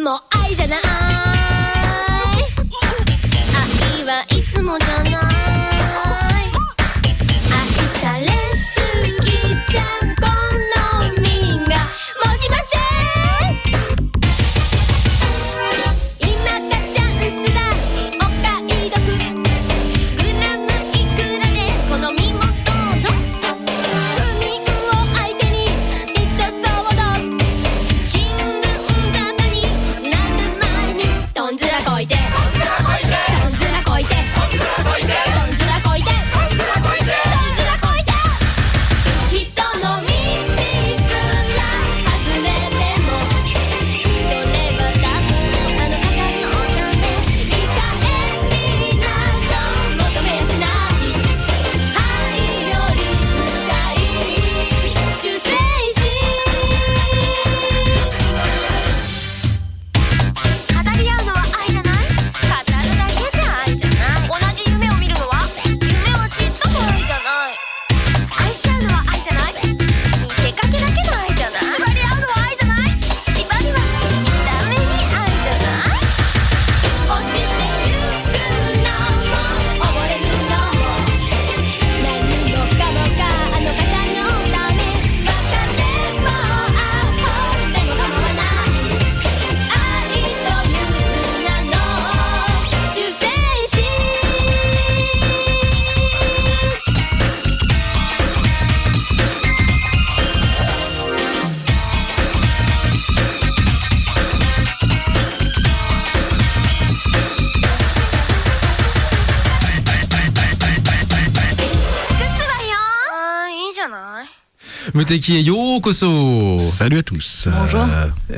も愛じゃない愛はいつもじゃない愛されすぎちゃ好みがもじまし今がチャンスだお買い得グラムいくらで好みもどうぞ不眠を相手に一騒動新聞棚になる前にどんずらこいてどんずらこいてどんずらこいてどんずらこいてどんずらこいてどんずらこいてどんずらこいて人の道すら外れてもそれは多分あの方のため見返りなど求めやしない愛より深い忠誠心語り合うのは愛じゃない語るだけじゃ愛じゃない同じ夢を見るのは夢はちっとも愛じゃない愛し合うのは愛じゃない見せかけだけの愛じゃない縛り合うのは愛じゃない縛りは見た目に愛じゃない落ちてゆくのも溺れるのも何もかもがあの方のためバカでもアホでも構わない愛という名の忠誠心いいじゃない Muteki et Yokoso. Salut à tous. Bonjour.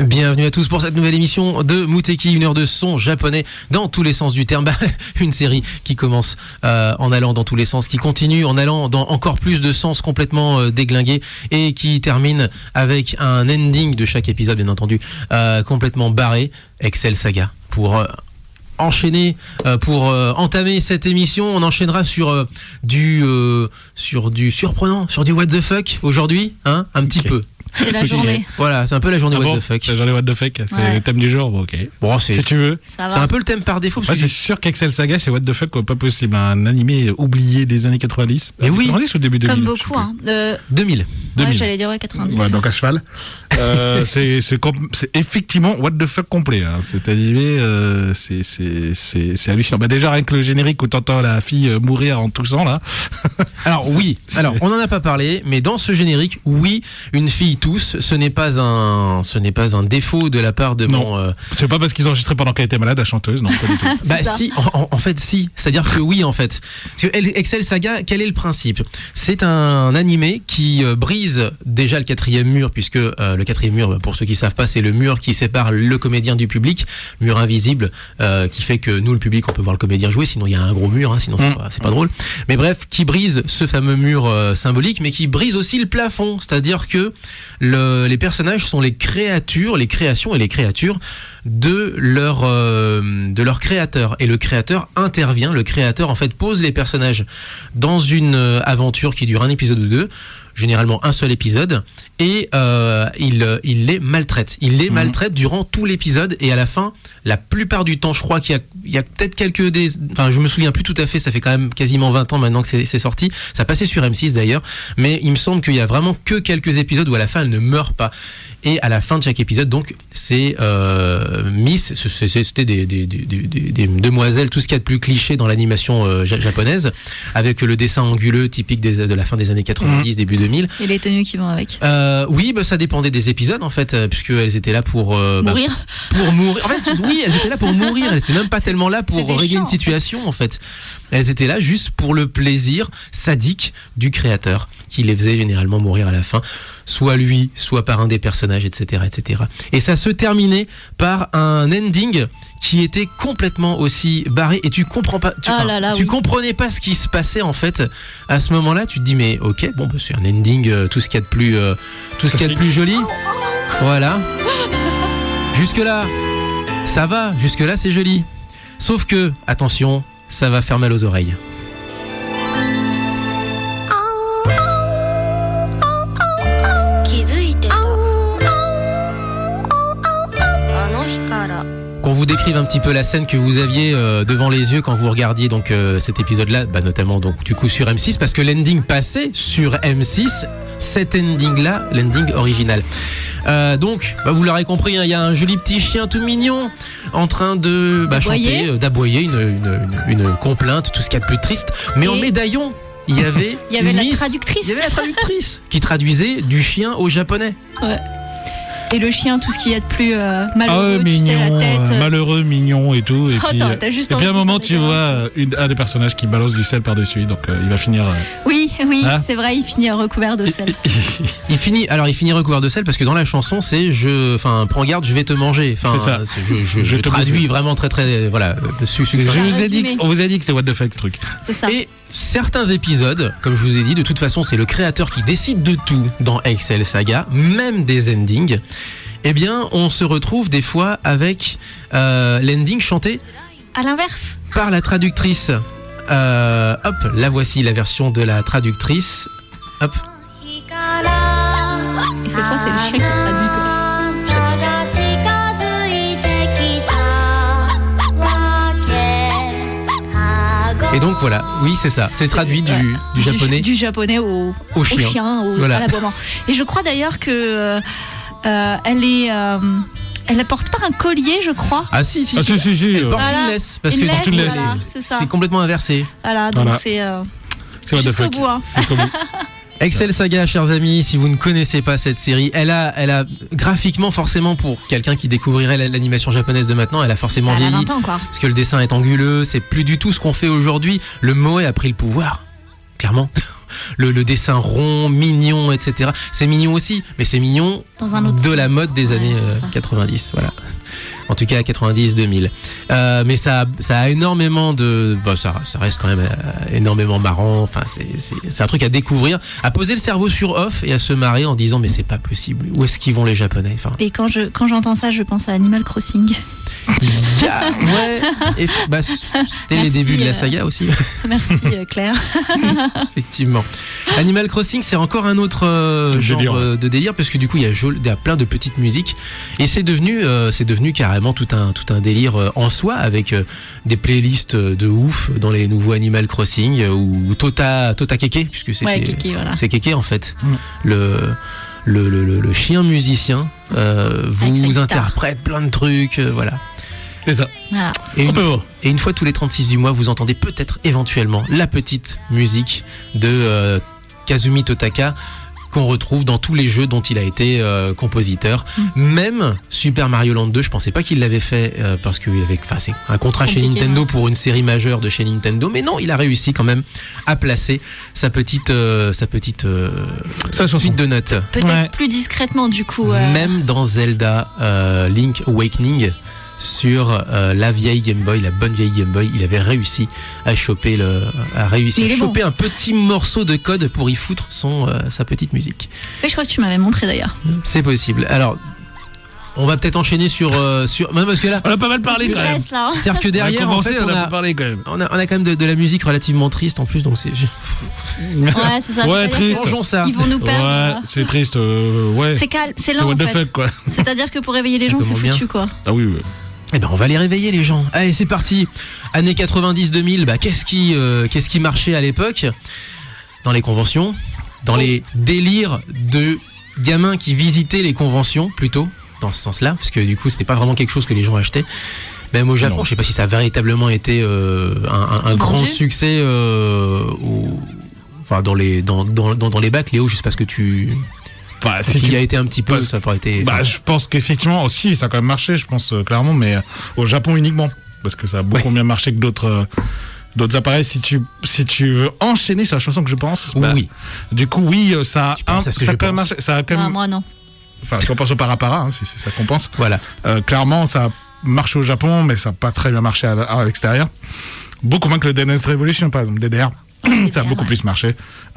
Bienvenue à tous pour cette nouvelle émission de Muteki, une heure de son japonais dans tous les sens du terme. Une série qui commence en allant dans tous les sens, qui continue en allant dans encore plus de sens complètement déglingués et qui termine avec un ending de chaque épisode, bien entendu, complètement barré. Excel Saga pour enchaîner, pour entamer cette émission. On enchaînera sur du surprenant, sur du what the fuck aujourd'hui, hein, un petit peu. C'est la journée. Voilà, c'est un peu la journée what the fuck. C'est la journée what the fuck, c'est Ouais. le thème du jour, bon, ok. Bon, Si tu veux. Ça c'est va. un peu le thème par défaut. Parce Ouais, que c'est sûr qu'Excel Saga, c'est what the fuck, quoi, pas possible. Un animé oublié des années 90. Mais oui. 90 ou début 2000 Comme je sais beaucoup. plus. Hein. 2000. Ouais, 2000. j'allais dire 90. Ouais, donc à cheval. C'est effectivement what the fuck complet. Hein. Cet animé, c'est hallucinant. Bah, déjà, rien que le générique où t'entends la fille mourir en toussant, là. Alors oui, alors on n'en a pas parlé, mais dans ce générique, oui, une fille tousse, ce n'est pas un défaut de la part de Non. mon... C'est pas parce qu'ils enregistraient pendant qu'elle était malade, la chanteuse, non, pas du tout. Bah ça. si, en fait si, c'est-à-dire que oui en fait. Parce que Excel Saga, quel est le principe ? C'est un animé qui brise déjà le quatrième mur, puisque le quatrième mur, pour ceux qui savent pas, c'est le mur qui sépare le comédien du public, mur invisible, qui fait que nous le public on peut voir le comédien jouer, sinon il y a un gros mur, hein, sinon c'est pas drôle. Mais bref, qui brise ce fameux mur symbolique, mais qui brise aussi le plafond, c'est-à-dire que les personnages sont les créatures, les créations et les créatures de leur créateur, et le créateur intervient, le créateur en fait pose les personnages dans une aventure qui dure un épisode ou deux, généralement un seul épisode, et il les maltraite. Il les maltraite durant tout l'épisode, et à la fin, la plupart du temps, je crois qu'il y a peut-être enfin je me souviens plus tout à fait, ça fait quand même quasiment 20 ans maintenant que c'est sorti, ça passait sur M6 d'ailleurs, mais il me semble qu'il y a vraiment que quelques épisodes où à la fin elle ne meurt pas. Et à la fin de chaque épisode, donc, c'est c'était des demoiselles, tout ce qu'il y a de plus cliché dans l'animation japonaise, avec le dessin anguleux typique de la fin des années 90, début 2000. Et les tenues qui vont avec. Oui, bah, ça dépendait des épisodes en fait, puisqu'elles étaient là pour Mourir. pour mourir. En fait, oui, elles étaient là pour mourir. Elles étaient même pas tellement là pour C'était régler chiant, une situation en fait. Elles étaient là juste pour le plaisir sadique du créateur, qui les faisait généralement mourir à la fin, soit lui, soit par un des personnages, etc., etc. Et ça se terminait par un ending qui était complètement aussi barré, et tu comprends pas, tu comprenais pas ce qui se passait en fait. À ce moment-là, tu te dis mais ok, bon, bah, c'est un ending, tout ce qu'il y a de plus joli. Voilà. Jusque là, ça va. Jusque là, c'est joli. Sauf que, attention, ça va faire mal aux oreilles. 気づいてたあの日から qu'on vous décrive un petit peu la scène que vous aviez devant les yeux quand vous regardiez donc cet épisode-là, notamment donc du coup sur M6, parce que l'ending passait sur M6, cet ending-là, l'ending original. Donc, vous l'aurez compris, il y a un joli petit chien tout mignon en train de chanter, d'aboyer une complainte, tout ce qu'il y a de plus triste. Mais en médaillon, il y avait la traductrice. Il y avait la traductrice qui traduisait du chien au japonais. Ouais. Et le chien, tout ce qu'il y a de plus malheureux, mignon, la tête. Malheureux, mignon et tout. Et puis, t'as juste et puis à un envie de moment, faire tu des vois un des personnages qui balance du sel par-dessus, donc il va finir. Oui, Hein c'est vrai, il finit recouvert de sel. Il finit recouvert de sel parce que dans la chanson c'est prends garde, je vais te manger. C'est ça. Je traduis vraiment très on vous a dit que c'était what the fuck ce truc. C'est ça. Et certains épisodes, comme je vous ai dit, de toute façon c'est le créateur qui décide de tout dans Excel Saga, même des endings. Eh bien, on se retrouve des fois avec l'ending chanté À l'inverse. par la traductrice. La voici la version de la traductrice. Hop. Et cette fois, c'est le chien qui traduit, quoi. Et donc voilà, oui c'est ça, c'est traduit du japonais. Du japonais au chien, Voilà. à l'aboiement. Et je crois d'ailleurs que elle ne porte pas un collier, je crois. Ah si. Si. Elle porte Voilà. une laisse parce Une que laisse, une laisse. voilà, c'est ça. c'est complètement inversé. Voilà, donc Voilà. c'est C'est what the jusqu'au fuck. bout. Hein. Excel Saga, chers amis, si vous ne connaissez pas cette série, elle a graphiquement forcément pour quelqu'un qui découvrirait l'animation japonaise de maintenant, elle a forcément Elle a vieilli. 20 ans, quoi. Parce que le dessin est anguleux, c'est plus du tout ce qu'on fait aujourd'hui. Le Moe a pris le pouvoir, clairement. Le dessin rond, mignon, etc. C'est mignon aussi, mais c'est mignon Dans un autre de la sens. mode des Ouais, années c'est ça. 90, voilà. En tout cas 90-2000. Mais ça a énormément de... ça reste quand même énormément marrant. Enfin, c'est un truc à découvrir, à poser le cerveau sur off et à se marrer en disant mais c'est pas possible. Où est-ce qu'ils vont les Japonais? Enfin, Et quand j'entends ça, je pense à Animal Crossing. ouais. Et, c'était les Merci, débuts de la saga aussi. Merci Claire. Effectivement. Animal Crossing, c'est encore un autre genre Délire. de délire, parce que du coup, il y a plein de petites musiques, et c'est devenu carrément tout un délire en soi, avec des playlists de ouf dans les nouveaux Animal Crossing, ou Tota Keke, puisque Ouais, Keke, voilà. c'est Keke en fait. Mm. Le chien musicien Avec sa vous guitare. interprète plein de trucs, voilà. C'est ça. Voilà. Et une fois tous les 36 du mois, vous entendez peut-être éventuellement la petite musique de Kazumi Totaka qu'on retrouve dans tous les jeux dont il a été compositeur. Même Super Mario Land 2, je pensais pas qu'il l'avait fait parce qu'il avait, c'est un contrat chez Compliqué, Nintendo ouais. pour une série majeure de chez Nintendo, mais non, il a réussi quand même à placer sa petite Sa chanson. suite de notes. Peut-être Ouais. plus discrètement du coup. Même dans Zelda Link Awakening, sur la vieille Game Boy, la bonne vieille Game Boy, il avait réussi à choper Il est bon. un petit morceau de code pour y foutre sa petite musique. Oui, je crois que tu m'avais montré d'ailleurs. C'est possible. Alors, on va peut-être enchaîner sur non, parce que là, On a pas mal parlé Tu quand même. restes là. Hein. c'est-à-dire que On a derrière, en commencé, fait, on a pas parlé quand même. on a quand même de la musique relativement triste en plus, donc c'est Ouais, c'est ça. Ouais, c'est-à-dire triste. changeons ça. Ils vont nous perdre. Ouais, c'est triste. Ouais. C'est calme, c'est C'est lent what en the fait. fuck quoi. C'est-à-dire que pour réveiller les Ça gens, c'est commence bien. foutu quoi. Ah oui. Eh ben, on va les réveiller les gens. Allez, c'est parti. Années 90-2000, qu'est-ce qui marchait à l'époque dans les conventions, dans les délires de gamins qui visitaient les conventions plutôt dans ce sens-là, parce que du coup, c'était pas vraiment quelque chose que les gens achetaient. Même au Japon, Non. je sais pas si ça a véritablement été un grand succès dans les bacs. Léo, je sais pas ce que tu Bah, qui si a été un petit peu, Parce- ça n'a pas été. Bah, je pense qu'effectivement aussi, ça a quand même marché, je pense clairement, mais au Japon uniquement, parce que ça a beaucoup mieux marché que d'autres appareils. Si tu veux enchaîner sur la chanson que je pense, bah, oui. du coup oui, ça Tu penses à ce que ça je a quand même pense. marché, ça a quand Ah, même, moi non. enfin, tu penses au Parapara, hein, si ça compense. Voilà. Clairement, ça a marché au Japon, mais ça n'a pas très bien marché à l'extérieur. Beaucoup moins que le Dance Revolution, par exemple, DDR. Ça a beaucoup plus marché,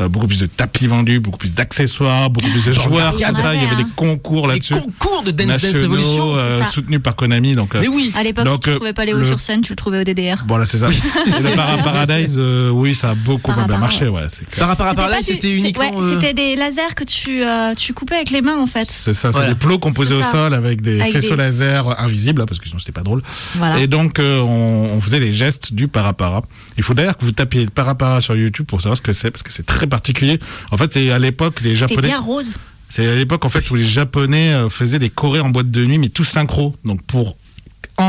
beaucoup plus de tapis vendus, beaucoup plus d'accessoires, beaucoup plus de joueurs. il y en Tout ça, avait, il y avait hein. des concours Les là-dessus. concours de Dance Dance Nationaux, Revolution. c'est ça. soutenus par Konami. Donc, Mais oui. À l'époque, Donc, si tu trouvais pas Léo le- sur scène, tu le trouvais au DDR. voilà, c'est ça. Et le Paradise, oui, ça a beaucoup bien Parapara, marché, ouais, c'est clair. Par rapport à Paradise, pas c'était du- uniquement. ouais, c'était des lasers que tu coupais avec les mains en fait. C'est ça, c'est Voilà. des plots qu'on posait C'est au ça. sol avec des Avec faisceaux des- laser invisibles, parce que sinon c'était pas drôle. Voilà. Et donc, on faisait les gestes du parapara. Il faut d'ailleurs que vous tapiez parapara sur YouTube pour savoir ce que c'est, parce que c'est très particulier. En fait, c'est à l'époque, les C'était Japonais. bien rose. C'est à l'époque, en fait, où les Japonais faisaient des chorés en boîte de nuit, mais tout synchro. Donc, pour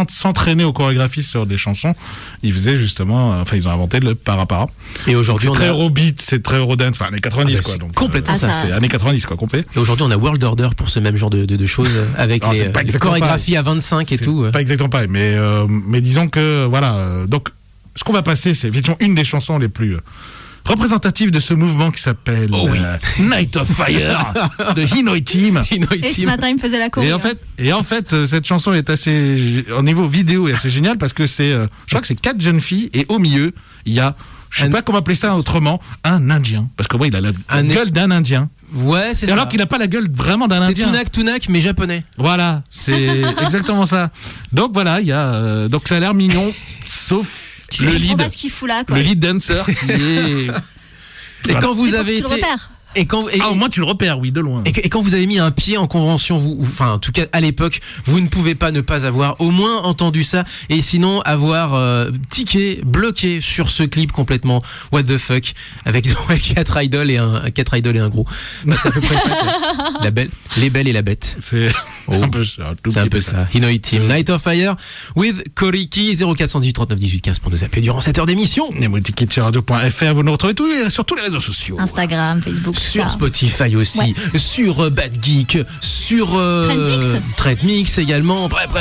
s'entraîner aux chorégraphies sur des chansons, ils faisaient justement, enfin, ils ont inventé le parapara. Et aujourd'hui, C'est on très a. Eurobeat, c'est très Eurodance, enfin, années 90, Ah bah, quoi. c'est Donc, complètement ça. C'est années 90, quoi, complet. Et aujourd'hui, on a World Order pour ce même genre de choses avec Alors, les, c'est pas les exactement chorégraphies à 25 et C'est tout. Pas exactement pareil, mais disons que, voilà. Donc, ce qu'on va passer, c'est effectivement une des chansons les plus représentatives de ce mouvement qui s'appelle Oh oui. Night of Fire de Hinoe Team. Hinoe Et ce Team. matin, il me faisait la choré. Et en fait, cette chanson est assez, au niveau vidéo, est assez géniale parce que c'est, je crois que c'est 4 jeunes filles et au milieu, il y a, je sais Un- pas comment appeler ça autrement, un Indien. Parce que ouais, il a la Un gueule d'un Indien. Ouais, c'est Et ça. alors qu'il n'a pas la gueule vraiment d'un C'est Indien. Tunak, mais japonais. Voilà, c'est exactement ça. Donc voilà, il y a, donc ça a l'air mignon, sauf Je le comprends lead, pas ce qu'il fout là, quoi. le lead dancer qui est. Et Voilà. quand vous C'est pour avez que tu le été. repères. Et quand, et, Ah, au moins tu le repères, oui, de loin. et quand vous avez mis un pied en convention, enfin en tout cas à l'époque, vous ne pouvez pas ne pas avoir au moins entendu ça et sinon avoir tiqué, bloqué sur ce clip complètement what the fuck avec 4 idoles et un gros. Bah, c'est à peu près ça. quoi. Les belles et la bête. C'est Oh. un peu ça. tout C'est un petit peu ça. Hinoe Team, Night of Fire with Koriki 0418 39 18 15 pour nous appeler durant cette heure d'émission. Radio.fr, vous nous retrouvez sur tous les réseaux sociaux. Instagram, Facebook, Sur ça. Spotify aussi, Ouais. sur Bad Geek, sur Trendmix également. Bref.「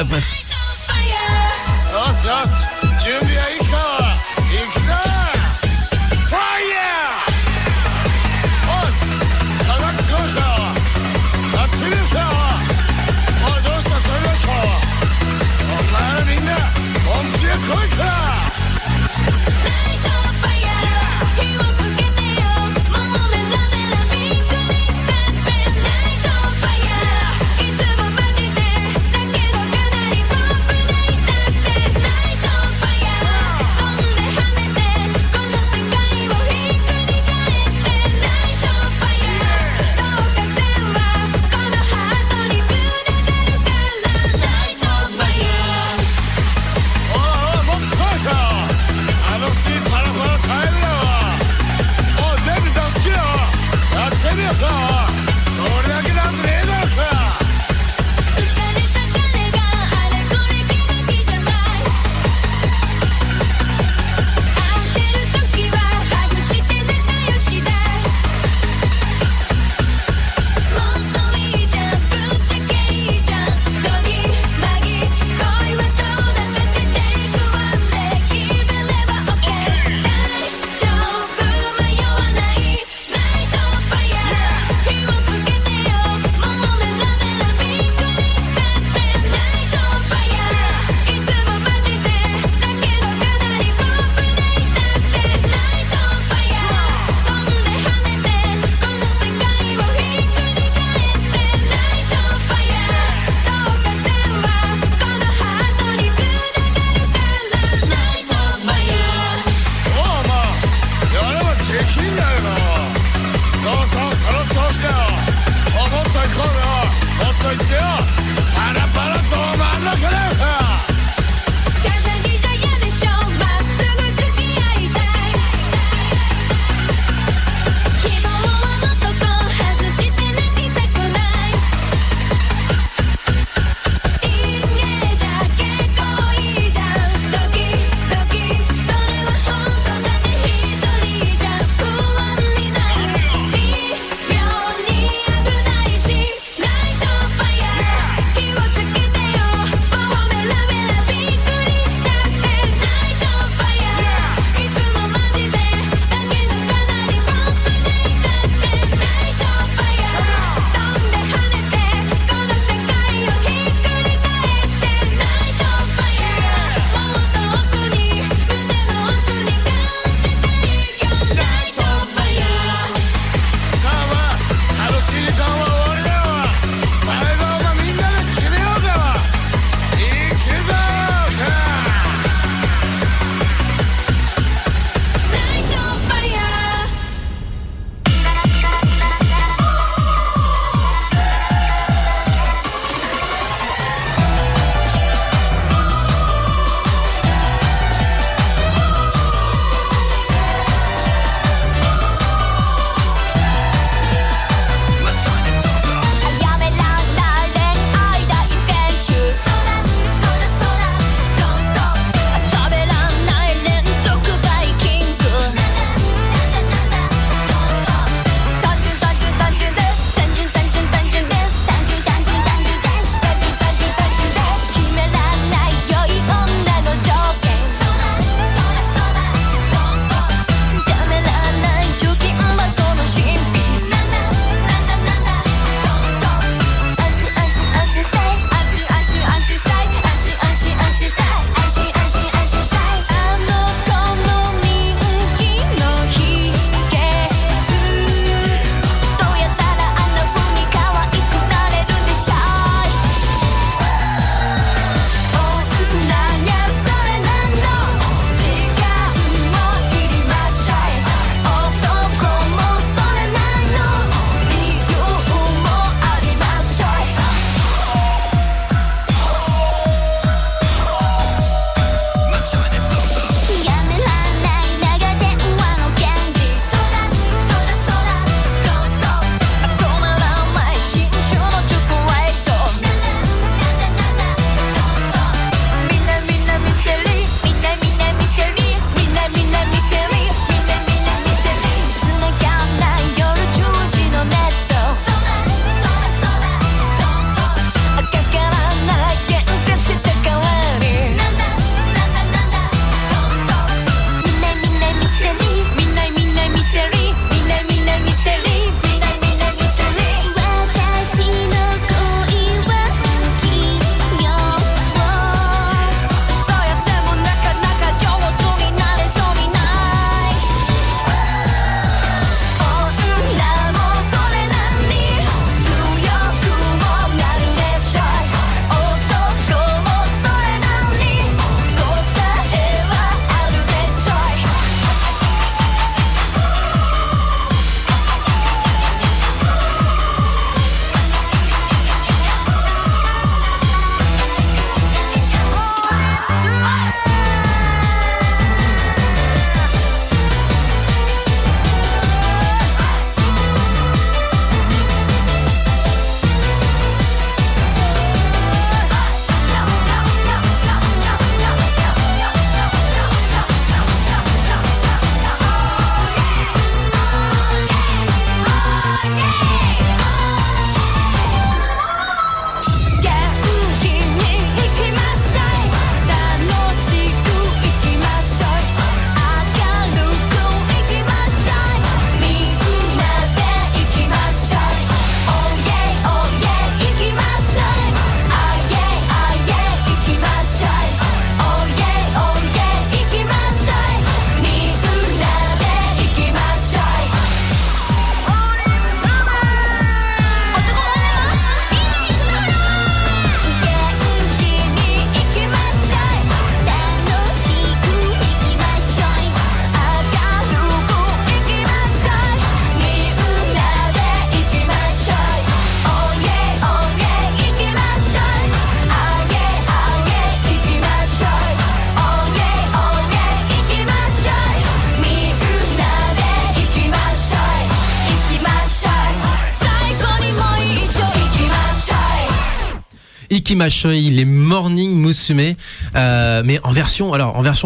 Ikimashoi, les Morning Musume, mais en version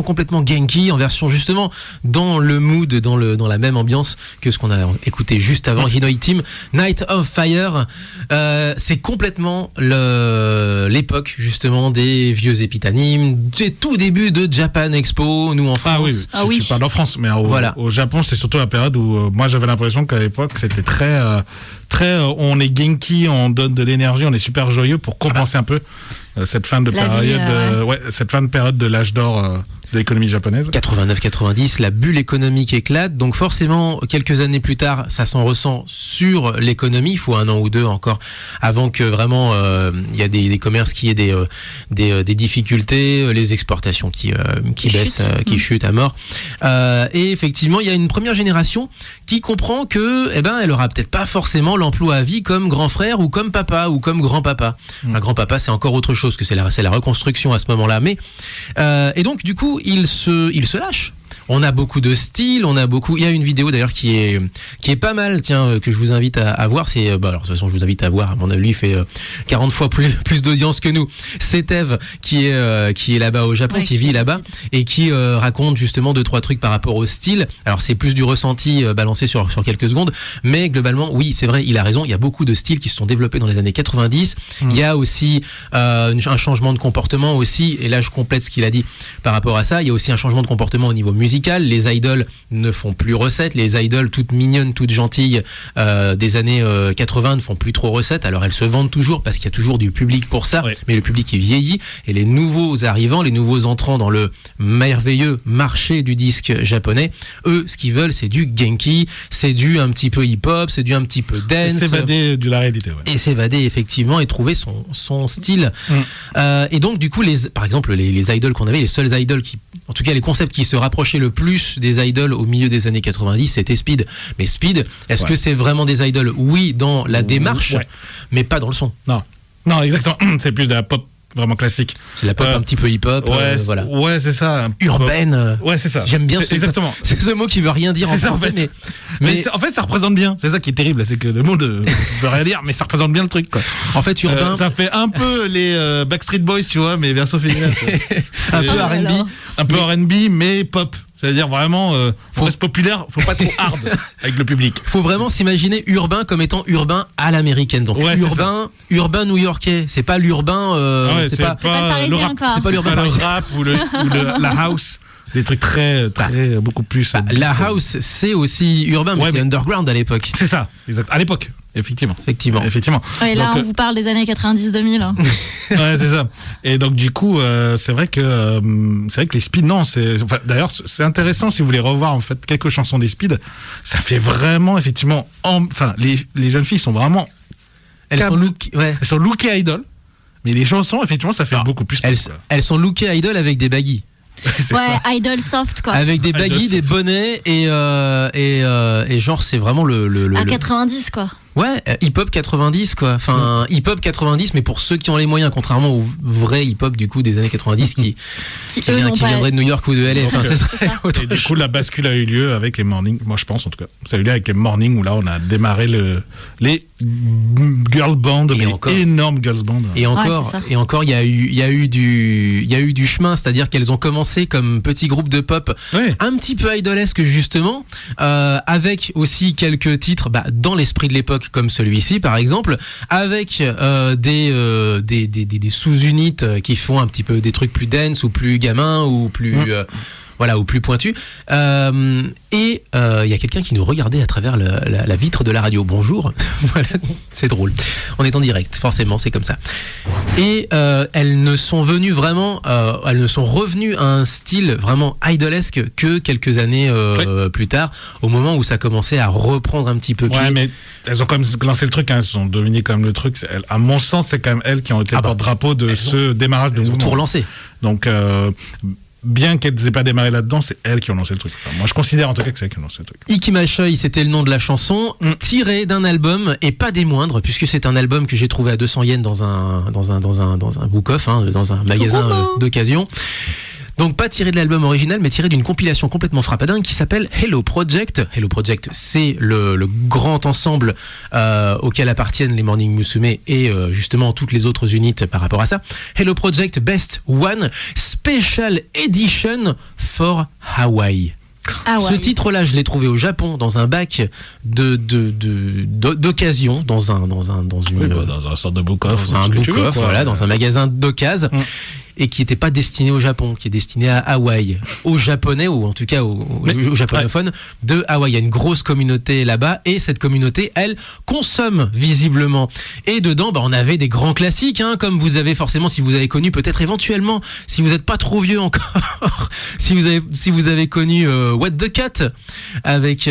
complètement Genki, en version justement dans le mood, dans la même ambiance que ce qu'on a écouté juste avant, Hinoi Team, Night of Fire. C'est complètement l'époque justement des vieux épitanimes, des tout débuts de Japan Expo, nous en France. Tu parles en France, mais au Japon, c'est surtout la période où moi j'avais l'impression qu'à l'époque c'était très on est Genki, on donne de l'énergie, on est super joyeux pour compenser un peu cette fin de période de l'âge d'or de l'économie japonaise. 89-90, la bulle économique éclate, donc forcément quelques années plus tard ça s'en ressent sur l'économie. Il faut 1 an ou 2 encore avant que vraiment il y a des commerces qui aient des difficultés, les exportations qui baissent, qui chutent à mort, et effectivement il y a une première génération qui comprend que elle aura peut-être pas forcément l'emploi à vie comme grand frère ou comme papa ou comme grand-papa. Un grand-papa c'est encore autre chose, que c'est la reconstruction à ce moment-là, mais et donc du coup il se lâche. On a beaucoup de styles, il y a une vidéo d'ailleurs qui est pas mal, tiens, que je vous invite à voir. C'est alors de toute façon je vous invite à voir, à mon avis, lui il fait 40 fois plus d'audience que nous. C'est Eve qui est là-bas au Japon, qui vit là-bas et qui raconte justement 2-3 trucs par rapport au style. Alors c'est plus du ressenti balancé sur quelques secondes, mais globalement oui, c'est vrai, il a raison, il y a beaucoup de styles qui se sont développés dans les années 90. Il y a aussi un changement de comportement aussi, et là je complète ce qu'il a dit par rapport à ça. Il y a aussi un changement de comportement au niveau musical. Les idoles ne font plus recettes. Les idoles toutes mignonnes, toutes gentilles des années 80 ne font plus trop recettes. Alors elles se vendent toujours parce qu'il y a toujours du public pour ça, mais le public il vieillit, et les nouveaux arrivants, les nouveaux entrants dans le merveilleux marché du disque japonais, eux ce qu'ils veulent c'est du Genki, c'est du un petit peu hip-hop, c'est du un petit peu dance, et s'évader de la réalité, et s'évader effectivement et trouver son style. Et donc du coup par exemple les idoles qu'on avait, les seuls idoles qui, en tout cas les concepts qui se rapprochaient le plus des idoles au milieu des années 90, c'était Speed. Mais Speed, est-ce que c'est vraiment des idoles? Oui, dans la démarche, mais pas dans le son. Non, exactement. C'est plus de la pop vraiment classique. C'est la pop un petit peu hip-hop. Voilà. Ouais, c'est ça. Urbaine. Ouais, c'est ça. J'aime bien exactement. C'est ce mot qui veut rien dire en français, mais en fait, ça représente bien. C'est ça qui est terrible, c'est que le mot ne veut rien dire, mais ça représente bien le truc, quoi. En fait, urbain. Ça fait un peu les Backstreet Boys, tu vois, mais version féminine. Un peu R&B. Un peu R&B, mais pop. C'est-à-dire vraiment, faut rester populaire, faut pas trop hard avec le public. Faut vraiment s'imaginer urbain comme étant urbain à l'américaine. Donc urbain new-yorkais. C'est pas l'urbain. C'est pas le rap. C'est pas l'urbain. Le rap ou la house. Des trucs très beaucoup plus. La house, c'est aussi urbain, mais c'est underground à l'époque. C'est ça, exact. À l'époque. Effectivement. Et là, on vous parle des années 90-2000. Hein. Ouais, c'est ça. Et donc, du coup, c'est vrai que les Speed, d'ailleurs, c'est intéressant si vous voulez revoir, en fait, quelques chansons des Speed. Ça fait vraiment, effectivement, les jeunes filles sont vraiment. Elles sont lookées idol. Mais les chansons, effectivement, ça fait beaucoup plus. Elles sont lookées idol avec des baggy. Ça. Idol soft, quoi. Avec des baggy, des bonnets et genre c'est vraiment le 90, quoi. Ouais, hip-hop 90, quoi. Enfin, hip-hop 90, mais pour ceux qui ont les moyens, contrairement au vrai hip-hop du coup des années 90 qui viendrait de New York ou de LA. Enfin, et du coup, la bascule a eu lieu avec les Morning. Moi, je pense en tout cas. Ça a eu lieu avec les Morning où là, on a démarré les girl bands, énormes girls bands. Et encore, il y a eu du chemin, c'est-à-dire qu'elles ont commencé comme petit groupe de pop, un petit peu idolesque justement, avec aussi quelques titres dans l'esprit de l'époque comme celui-ci par exemple, avec des sous-unités qui font un petit peu des trucs plus dance ou plus gamins ou plus ou plus pointus, et il y a quelqu'un qui nous regardait à travers la vitre de la radio. Bonjour. Voilà, c'est drôle, on est en direct, forcément c'est comme ça. Et elles ne sont revenues à un style vraiment idolesque que quelques années plus tard, au moment où ça commençait à reprendre un petit peu pied. Mais elles ont quand même lancé le truc, elles ont dominé quand même le truc. À mon sens, c'est quand même elles qui ont été le porte-drapeau de ce démarrage de mouvement. Elles ont tout relancé. Donc bien qu'elles n'aient pas démarré là-dedans, c'est elles qui ont lancé le truc. Enfin, moi, je considère en tout cas que c'est elles qui ont lancé le truc. Ikimashoi, c'était le nom de la chanson, tiré d'un album, et pas des moindres, puisque c'est un album que j'ai trouvé à 200 yens dans un book-off, dans un magasin d'occasion. Donc pas tiré de l'album original, mais tiré d'une compilation complètement frappadingue qui s'appelle Hello Project. Hello Project, c'est le grand ensemble auquel appartiennent les Morning Musume et justement toutes les autres unités par rapport à ça. Hello Project Best One Special Edition for Hawaii. Ah ouais. Ce titre-là, je l'ai trouvé au Japon dans un bac d'occasion, dans un sorte de book-off, dans un magasin d'occasion. Et qui n'était pas destiné au Japon, qui est destiné à Hawaï, aux Japonais, ou en tout cas aux japonophones de Hawaï. Il y a une grosse communauté là-bas, et cette communauté, elle, consomme visiblement. Et dedans, on avait des grands classiques, comme vous avez forcément, si vous avez connu, peut-être éventuellement, si vous n'êtes pas trop vieux encore, si vous avez connu What the Cut, avec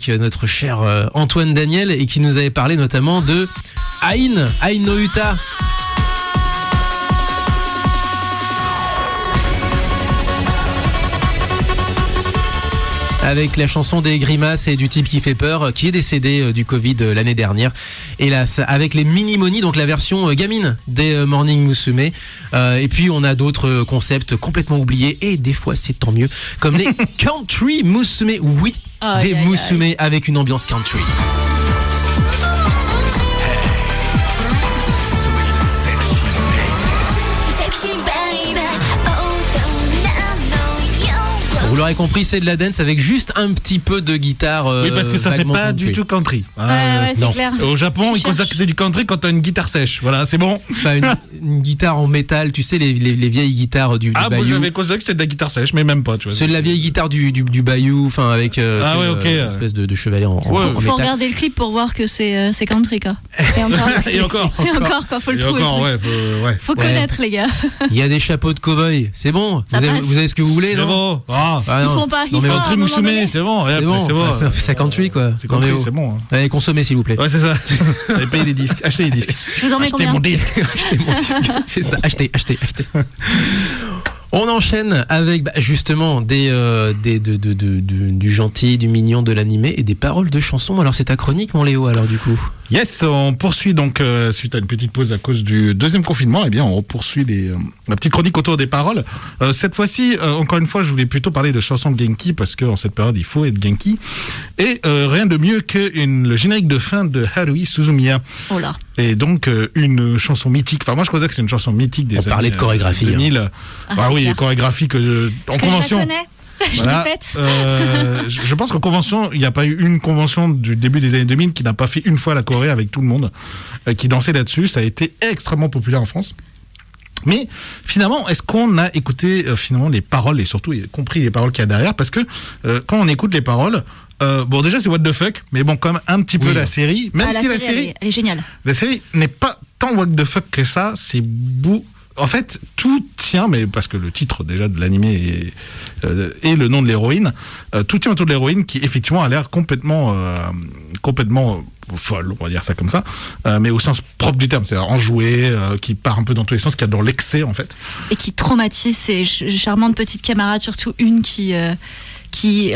notre cher Antoine Daniel, et qui nous avait parlé notamment de Ain no Uta. Avec la chanson des grimaces et du type qui fait peur, qui est décédé du Covid l'année dernière. Hélas, avec les Mini-Moni, donc la version gamine des Morning Musume. Et puis on a d'autres concepts complètement oubliés, et des fois c'est tant mieux, comme les Country Musume. Oui, des Musume avec une ambiance country. Vous l'aurez compris, c'est de la dance avec juste un petit peu de guitare. Oui, parce que ça fait pas country. Du tout country. Ouais, c'est clair. Au Japon, ils considèrent que c'est du country quand t'as une guitare sèche. Voilà, c'est bon. Enfin, une guitare en métal, tu sais, les vieilles guitares du Bayou. Moi j'avais considéré que c'était de la guitare sèche, mais même pas, tu vois. C'est de la vieille guitare du Bayou, enfin avec une espèce de chevalet en métal. Faut regarder le clip pour voir que c'est country, quoi. Et encore, quoi, faut le trouver. Faut connaître, les gars. Il y a des chapeaux de cow-boy, c'est bon. Vous avez ce que vous voulez, non? Ils font pas hip-hop. Country Musume, c'est bon. C'est bon. C'est country, quoi. C'est country, c'est bon. Allez, consommez, s'il vous plaît. Ouais, c'est ça. Allez, payez les disques. Achetez les disques. Je vous en mets combien? Achetez mon disque. C'est ça. Achetez. On enchaîne avec justement du gentil, du mignon, de l'animé et des paroles de chansons. Alors c'est ta chronique, mon Léo, alors du coup. Yes, on poursuit donc, suite à une petite pause à cause du deuxième confinement, on poursuit la petite chronique autour des paroles. Cette fois-ci, encore une fois, je voulais plutôt parler de chansons de Genki, parce qu'en cette période, il faut être Genki. Et rien de mieux que le générique de fin de Haruhi Suzumiya. Oh là. Et donc, une chanson mythique. Enfin, moi, je considère que c'est une chanson mythique des années de chorégraphie, 2000. Oui, chorégraphie en convention. Voilà. Je pense qu'en convention, il n'y a pas eu une convention du début des années 2000 qui n'a pas fait une fois la choré avec tout le monde, qui dansait là-dessus. Ça a été extrêmement populaire en France. Mais finalement, est-ce qu'on a écouté finalement les paroles et surtout compris les paroles qu'il y a derrière? Parce que quand on écoute les paroles, déjà c'est what the fuck, mais bon, quand même un petit peu la série, même si la série elle est géniale. La série n'est pas tant what the fuck que ça, c'est en fait, tout tient, mais parce que le titre déjà de l'animé et le nom de l'héroïne, tout tient autour de l'héroïne qui effectivement a l'air complètement folle, on va dire ça comme ça, mais au sens propre du terme, c'est-à-dire enjouée, qui part un peu dans tous les sens, qui a dans l'excès en fait. Et qui traumatise ces charmantes petites camarades, surtout une qui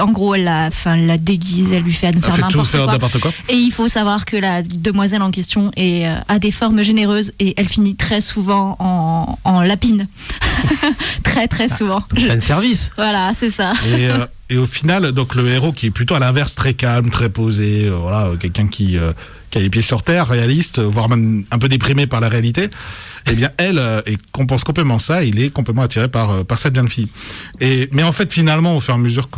en gros elle la déguise, elle lui fait faire n'importe quoi. Et il faut savoir que la demoiselle en question a des formes généreuses et elle finit très souvent en lapine. Très très souvent. Fan service. Voilà, c'est ça. Et au final, donc le héros qui est plutôt à l'inverse, très calme, très posé, quelqu'un qui a les pieds sur terre, réaliste, voire même un peu déprimé par la réalité. Eh bien, elle compense complètement ça. Il est complètement attiré par cette jeune fille. Mais en fait, finalement, au fur et à mesure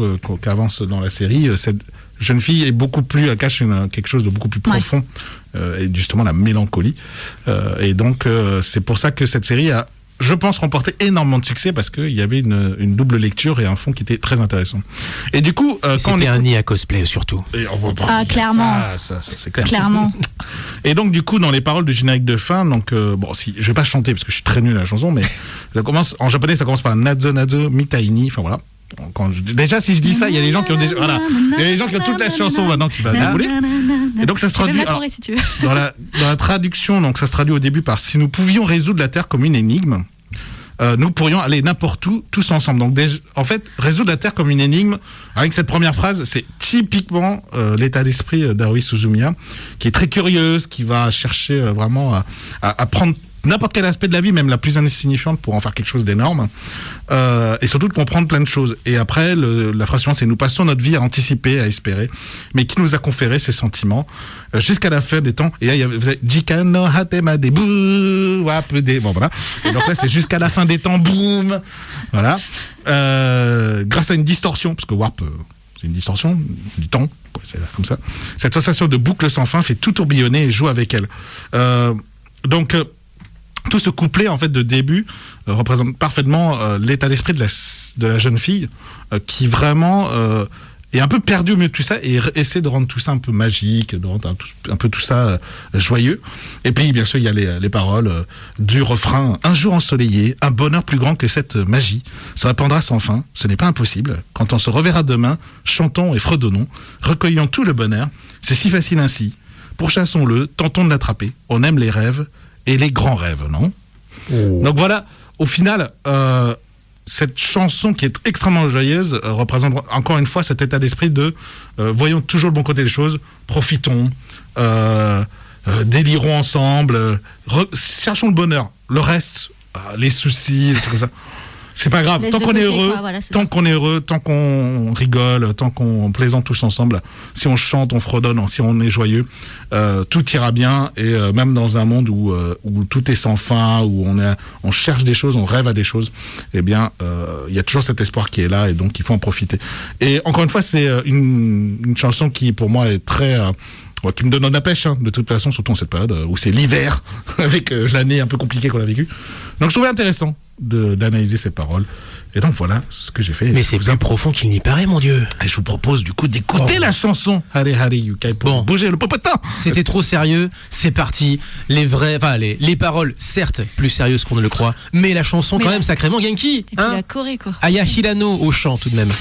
qu'avance dans la série, cette jeune fille est beaucoup plus, elle cache quelque chose de beaucoup plus profond, et justement la mélancolie. Et donc, c'est pour ça que cette série a, je pense, remporté énormément de succès, parce qu'il y avait une double lecture et un fond qui était très intéressant. Et du coup, c'était un nid à cosplay surtout. Et on voit pas clairement. Ça c'est clair. Clairement. Et donc du coup, dans les paroles du générique de fin, donc si je vais pas chanter parce que je suis très nul à la chanson, mais ça commence en japonais, ça commence par nazo nazo mitaini. Enfin voilà. Déjà, si je dis ça, il y a des gens qui ont déjà, il y a des gens qui ont toute la chanson maintenant qui va dérouler. Et donc ça se traduit si tu veux. dans la traduction, donc ça se traduit au début par: si nous pouvions résoudre la Terre comme une énigme, nous pourrions aller n'importe où tous ensemble. Donc en fait, résoudre la Terre comme une énigme, avec cette première phrase, c'est typiquement l'état d'esprit d'Haruhi Suzumiya, qui est très curieuse, qui va chercher vraiment à prendre n'importe quel aspect de la vie, même la plus insignifiante, pour en faire quelque chose d'énorme, et surtout de comprendre plein de choses. Et après, la phrase suivante, c'est: nous passons notre vie à anticiper, à espérer, mais qui nous a conféré ces sentiments jusqu'à la fin des temps. Et là, vous avez Jikano Hatema de bouh, bon voilà. Et donc là, c'est jusqu'à la fin des temps, boum, voilà. Grâce à une distorsion, parce que warp, c'est une distorsion du temps, c'est comme ça. Cette sensation de boucle sans fin fait tout tourbillonner et joue avec elle. Donc tout ce couplet en fait de début représente parfaitement l'état d'esprit de la jeune fille qui vraiment est un peu perdue au milieu de tout ça et essaie de rendre tout ça un peu magique, de rendre un peu tout ça joyeux. Et puis bien sûr il y a les paroles du refrain: un jour ensoleillé, un bonheur plus grand que cette magie se répandra sans fin, ce n'est pas impossible. Quand on se reverra demain, chantons et fredonnons, recueillons tout le bonheur, c'est si facile ainsi. Pourchassons-le, tentons de l'attraper. On aime les rêves et les grands rêves, non ? Donc voilà, au final, cette chanson qui est extrêmement joyeuse représente encore une fois cet état d'esprit de voyons toujours le bon côté des choses, profitons, délirons ensemble, cherchons le bonheur. Le reste, les soucis, tout ça, c'est pas grave. Tant qu'on est heureux, tant qu'on rigole, tant qu'on plaisante tous ensemble, si on chante, on fredonne, si on est joyeux, tout ira bien. Et même dans un monde où tout est sans fin, où on cherche des choses, on rêve à des choses, eh bien, il y a toujours cet espoir qui est là, et donc il faut en profiter. Et encore une fois, c'est une chanson qui, pour moi, est très qui me donne de la pêche, hein, de toute façon, surtout en cette période où c'est l'hiver, avec l'année un peu compliquée qu'on a vécue. Donc je trouvais intéressant d'analyser ces paroles. Et donc voilà ce que j'ai fait. Mais c'est plus profond qu'il n'y paraît, mon Dieu. Et je vous propose du coup d'écouter la chanson Hare Hare Yukai pour bouger le popotin. C'était trop sérieux, c'est parti. Les paroles, certes, plus sérieuses qu'on ne le croit, mais la chanson quand même sacrément Genki. Et puis la Corée, quoi. Aya Hirano au chant tout de même. 「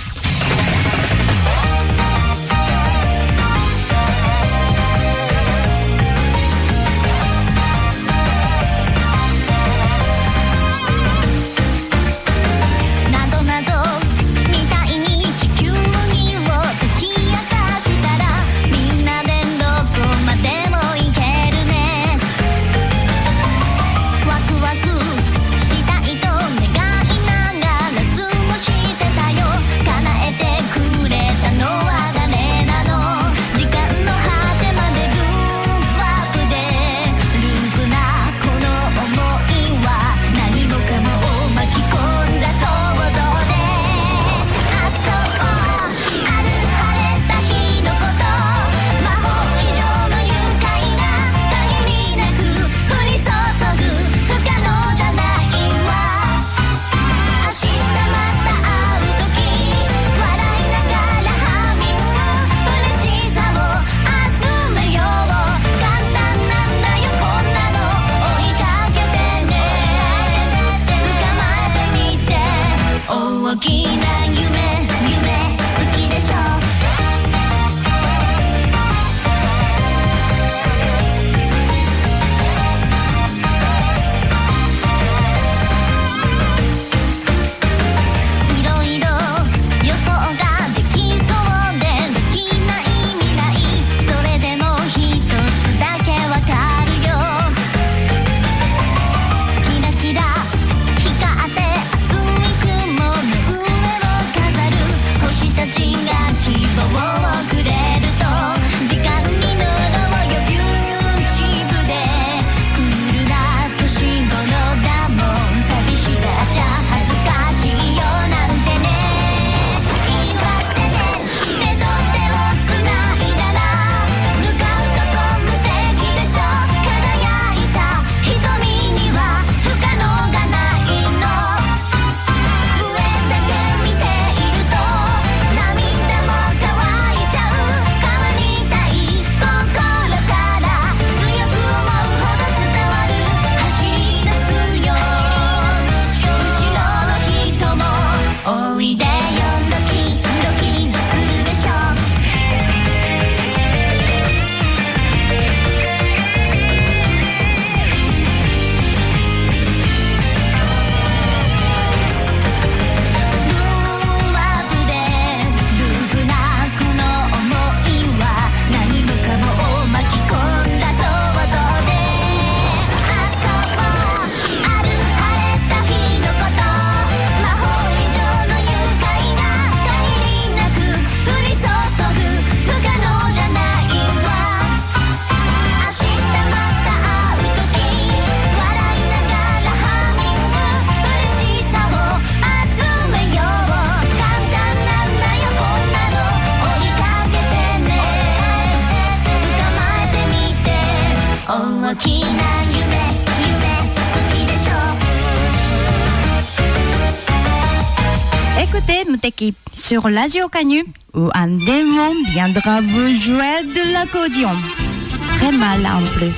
écoutez Muteki sur Radio Canu où un démon viendra vous jouer de l'accordéon. Très mal en plus.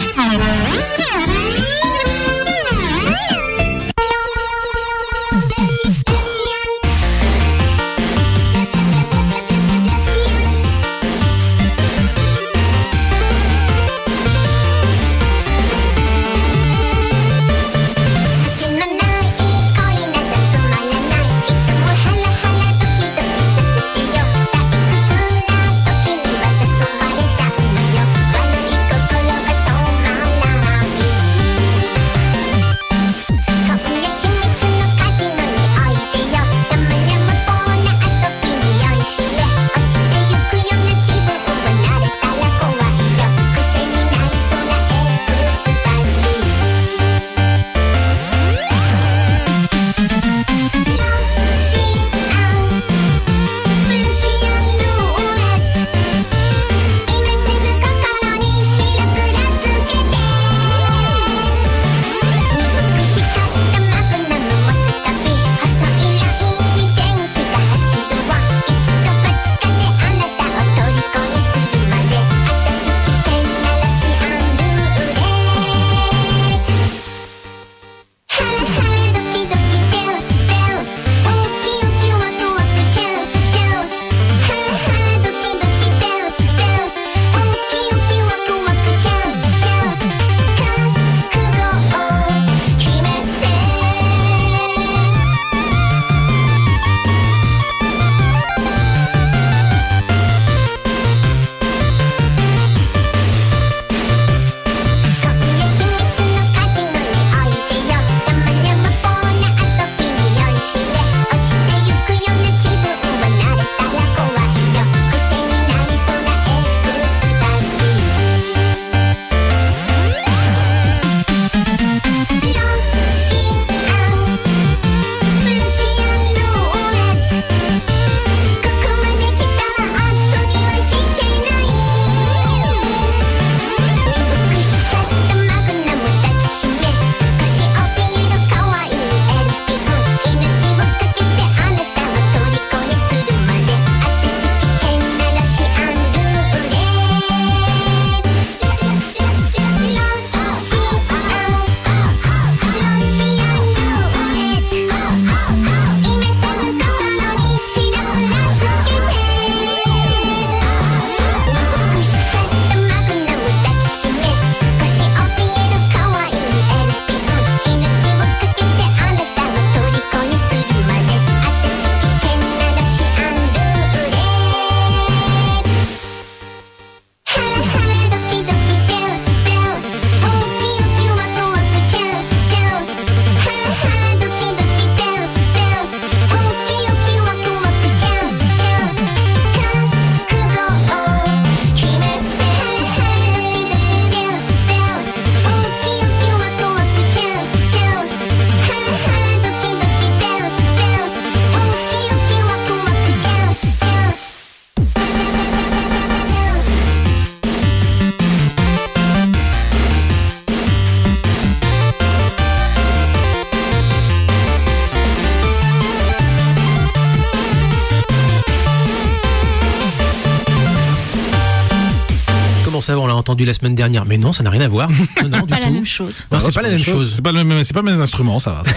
ça, on l'a entendu la semaine dernière. Mais non, ça n'a rien à voir. Non, pas la même chose. Non, c'est pas la même chose. C'est pas les mêmes instruments, ça va.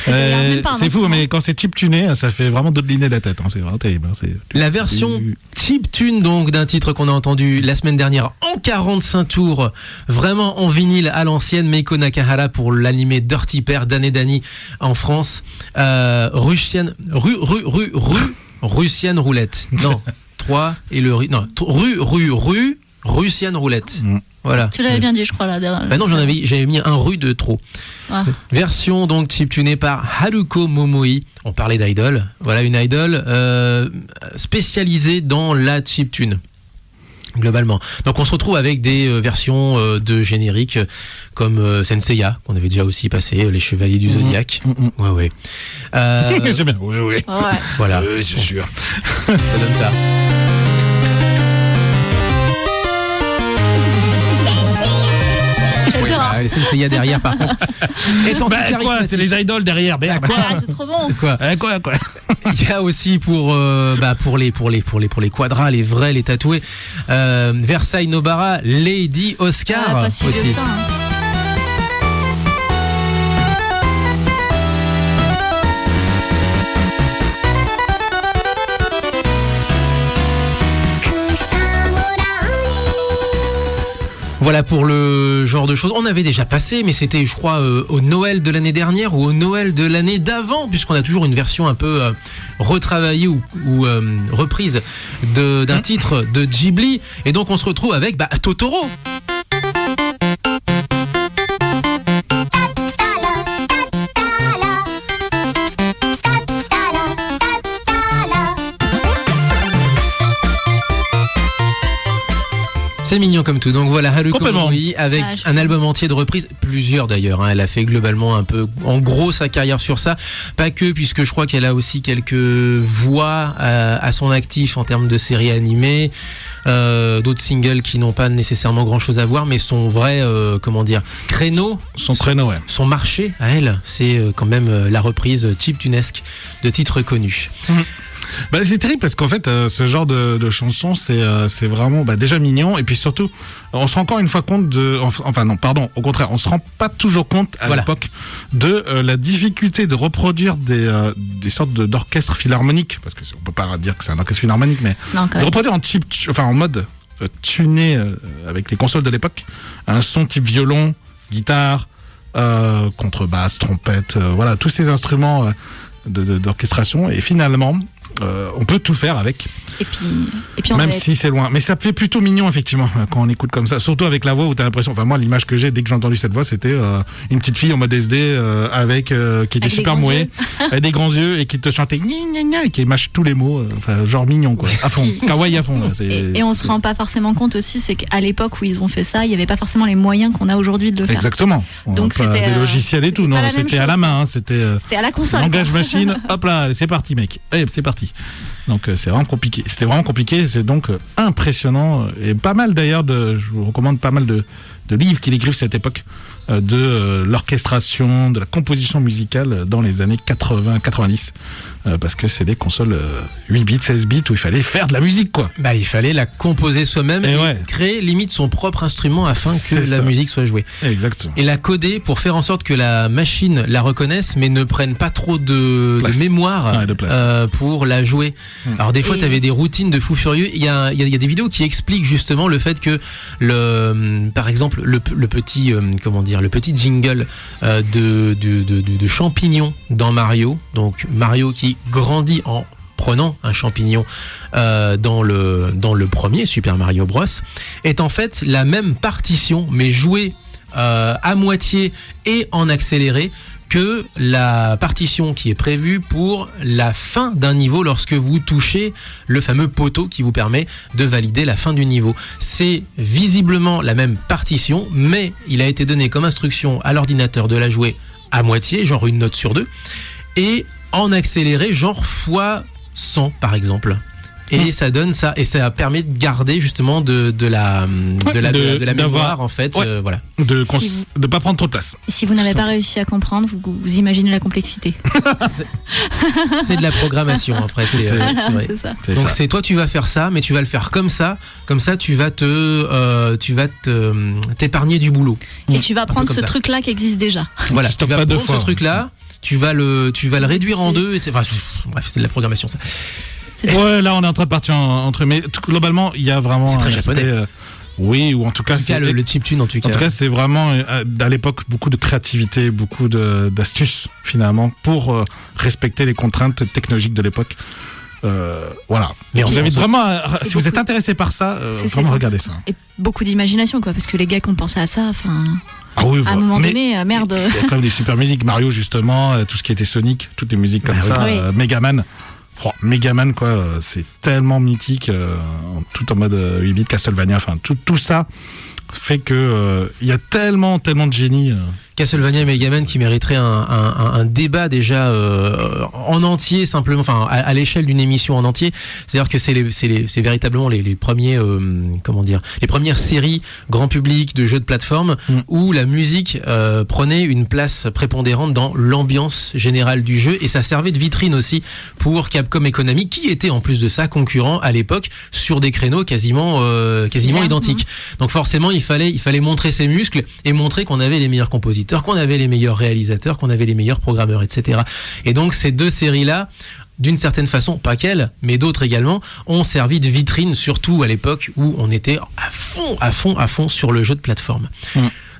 C'est fou, mais quand c'est chiptuné, ça fait vraiment dodeliner la tête. Hein. C'est vraiment terrible. Hein. La version chiptune donc d'un titre qu'on a entendu la semaine dernière en 45 tours, vraiment en vinyle à l'ancienne, Meiko Nakahara pour l'animé Dirty Pair d'Anne et Dani en France. Russienne roulette. Non, 3 et le non, Russienne roulette. Voilà. Tu l'avais bien dit, je crois, là. Bah non, j'avais mis un rue de trop. Ah. Version donc chiptunée par Haruko Momoi. On parlait d'idol. Voilà une idol spécialisée dans la chiptune. Globalement. Donc on se retrouve avec des versions de génériques comme Senseiya, qu'on avait déjà aussi passé, les Chevaliers du Zodiaque. Ouais. J'aime bien. Ouais. Ouais. Voilà. C'est sûr. Ça donne ça. Les Senseiya derrière par contre. Quoi, c'est les idoles derrière, merde. Ah, c'est trop bon. Quoi Il y a aussi pour les quadras, les vrais, les tatoués, Versailles Nobara, Lady Oscar pas si aussi. vieux que ça, hein. Voilà pour le genre de choses. On avait déjà passé, mais c'était, je crois, au Noël de l'année dernière ou au Noël de l'année d'avant, puisqu'on a toujours une version un peu retravaillée ou reprise d'un titre de Ghibli. Et donc on se retrouve avec Totoro. C'est mignon comme tout. Donc voilà, Haruko Omori avec un album entier de reprises, plusieurs d'ailleurs. Elle a fait globalement un peu, en gros, sa carrière sur ça. Pas que, puisque je crois qu'elle a aussi quelques voix à son actif en termes de séries animées, d'autres singles qui n'ont pas nécessairement grand-chose à voir, mais son vrai, créneau. Son créneau, ouais. Son marché à elle, c'est quand même la reprise chiptunesque de titres connus. C'est terrible parce qu'en fait, ce genre de chanson, c'est vraiment déjà mignon. Et puis surtout, on se rend encore une fois compte au contraire, on se rend pas toujours compte à l'époque de la difficulté de reproduire des sortes d'orchestres philharmoniques, parce que on peut pas dire que c'est un orchestre philharmonique, mais de reproduire en mode tuné avec les consoles de l'époque, un son type violon, guitare, contrebasse, trompette, tous ces instruments d'orchestration. Et finalement, on peut tout faire avec. Et puis même si c'est loin. Mais ça fait plutôt mignon, effectivement, quand on écoute comme ça. Surtout avec la voix où t'as l'impression. Enfin, moi, l'image que j'ai dès que j'ai entendu cette voix, c'était une petite fille en mode SD qui était super mouée, avec des grands yeux et qui te chantait gna gna gna et qui mâche tous les mots. Genre mignon, quoi. À fond. Kawaii à fond. Là. Et on se rend pas forcément compte aussi, c'est qu'à l'époque où ils ont fait ça, il y avait pas forcément les moyens qu'on a aujourd'hui de le faire. Exactement. Donc c'était des logiciels et tout. Non, c'était à la main. C'était à la console. Langage machine. Hop là, c'est parti, mec. Allez, c'est parti. Donc c'est vraiment compliqué. C'était vraiment compliqué. C'est donc impressionnant et pas mal d'ailleurs. Je vous recommande pas mal de livres qu'il écrivent cette époque de l'orchestration, de la composition musicale dans les années 80-90. Parce que c'est des consoles 8 bits, 16 bits où il fallait faire de la musique, quoi. Il fallait la composer soi-même et créer limite son propre instrument afin que la musique soit jouée. Exactement. Et la coder pour faire en sorte que la machine la reconnaisse mais ne prenne pas trop de mémoire pour la jouer. Alors des fois tu avais des routines de fou furieux. Il y a des vidéos qui expliquent justement le fait que par exemple le petit jingle de champignons dans Mario, donc Mario qui grandit en prenant un champignon dans le premier Super Mario Bros, est en fait la même partition mais jouée à moitié et en accéléré que la partition qui est prévue pour la fin d'un niveau lorsque vous touchez le fameux poteau qui vous permet de valider la fin du niveau. C'est visiblement la même partition, mais il a été donné comme instruction à l'ordinateur de la jouer à moitié, genre une note sur deux, et en accéléré, genre x100 par exemple. Et ça donne ça, et ça permet de garder justement de la mémoire en fait, voilà. De pas prendre trop de place. Si vous n'avez pas réussi à comprendre, vous imaginez la complexité. C'est de la programmation après. C'est vrai. C'est ça. Donc c'est toi tu vas faire ça, mais tu vas le faire comme ça tu vas t'épargner du boulot. Et tu vas prendre ce truc là qui existe déjà. Voilà, tu vas prendre ce truc là, tu vas le réduire en deux. Bref, c'est de la programmation ça. Ouais, là on est en train de partir entre, mais globalement il y a vraiment c'est très japonais. Oui, ou en tout cas c'est le chiptune en tout cas. En tout cas, c'est vraiment à l'époque beaucoup de créativité, beaucoup d'astuces finalement pour respecter les contraintes technologiques de l'époque. Voilà. Mais vous invite vraiment, si vous êtes intéressé par ça, vraiment regardez ça. Et beaucoup d'imagination, quoi, parce que les gars qui ont pensé à ça, enfin. Ah oui, à un moment donné, merde. Il y a quand même des super musiques, Mario justement, tout ce qui était Sonic, toutes les musiques comme ça, Megaman. Megaman, quoi, c'est tellement mythique, tout en mode 8 bits, Castlevania, enfin tout ça fait que il y a tellement de génie. Castlevania et Megaman qui mériteraient un débat déjà en entier, simplement, enfin à l'échelle d'une émission en entier. C'est-à-dire que c'est véritablement les premiers, les premières séries grand public de jeux de plateforme où la musique prenait une place prépondérante dans l'ambiance générale du jeu, et ça servait de vitrine aussi pour Capcom et Konami, qui étaient en plus de ça concurrents à l'époque sur des créneaux quasiment identiques. Donc forcément il fallait montrer ses muscles et montrer qu'on avait les meilleurs compositeurs, qu'on avait les meilleurs réalisateurs, qu'on avait les meilleurs programmeurs, etc. Et donc ces deux séries-là, d'une certaine façon, pas qu'elles, mais d'autres également, ont servi de vitrine, surtout à l'époque où on était à fond sur le jeu de plateforme.